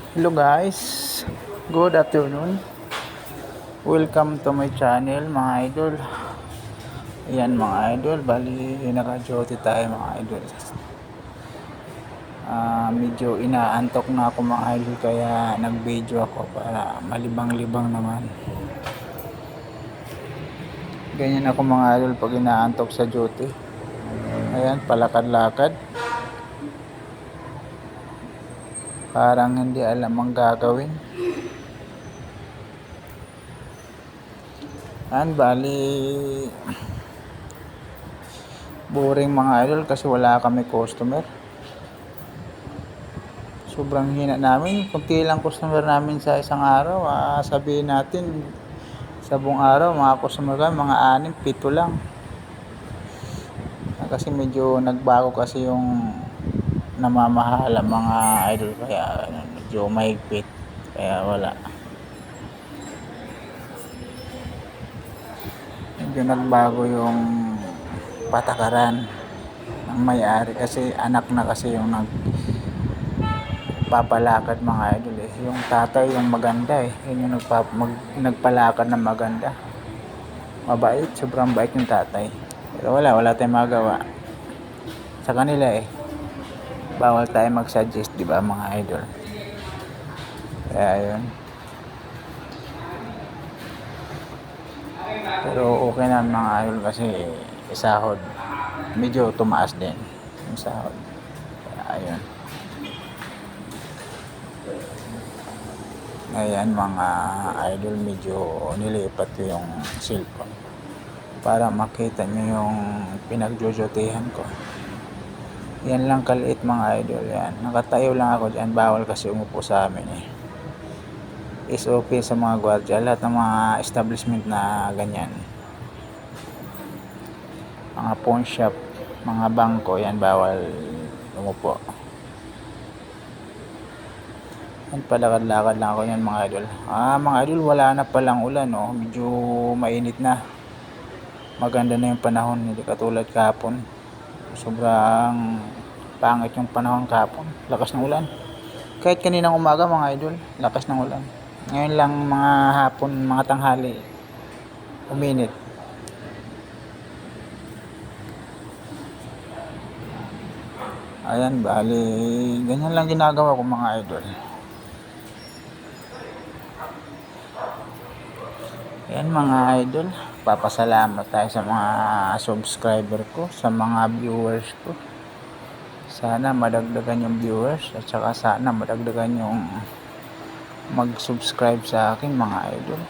Hello guys, good afternoon. Welcome to my channel mga idol. Ayan mga idol, bali naka-duty tayo mga idol. Medyo inaantok na ako mga idol, kaya nag-video ako para malibang-libang naman. Ganyan ako mga idol pag inaantok sa duty. Ayan, palakad-lakad. Parang hindi alam ang gagawin. Ayan, bali boring mga idol kasi wala kami customer. Sobrang hina namin, kunti lang customer namin sa isang araw. Sabihin natin sa buong araw mga customer kami mga 6, 7 lang. Kasi medyo nagbago kasi yung namamahala mga idol, kaya medyo mahigpit, kaya wala. Medyo nagbago yung patakaran ng may-ari kasi anak na kasi yung nagpapalakad mga idol eh. Yung tatay yung maganda eh, yun yung nagpalakad na maganda, mabait, sobrang bait yung tatay. Pero wala tayong magawa sa kanila eh. Bawal tayo mag-suggest, di ba mga idol? Kaya yun. Pero okay na mga idol kasi sahod medyo tumaas din yung sahod. Kaya ayun. Ayan mga idol, medyo nilipat ko yung cellphone para makita nyo yung pinagjojotehan ko. Yan lang kaliit mga idol. Yan, nakatayo lang ako dyan, bawal kasi umupo sa amin eh. SOP sa mga gwardiya, lahat ng mga establishment na ganyan, mga pawn shop, mga bangko, yan bawal umupo. Yan, palakad-lakad lang ako yan mga idol. Mga idol, wala na palang ulan oh. Medyo mainit na, maganda na yung panahon, hindi katulad kahapon. Sobrang pangit yung panahon kahapon, lakas ng ulan. Kahit kaninang umaga mga idol, lakas ng ulan. Ngayon lang mga hapon, mga tanghali, uminit. Ayan, bali ganyan lang ginagawa ko mga idol. Ayan mga idol, papasalamat tayo sa mga subscriber ko, sa mga viewers ko. Sana madagdagan yung viewers at saka sana madagdagan yung mag-subscribe sa akin mga idol.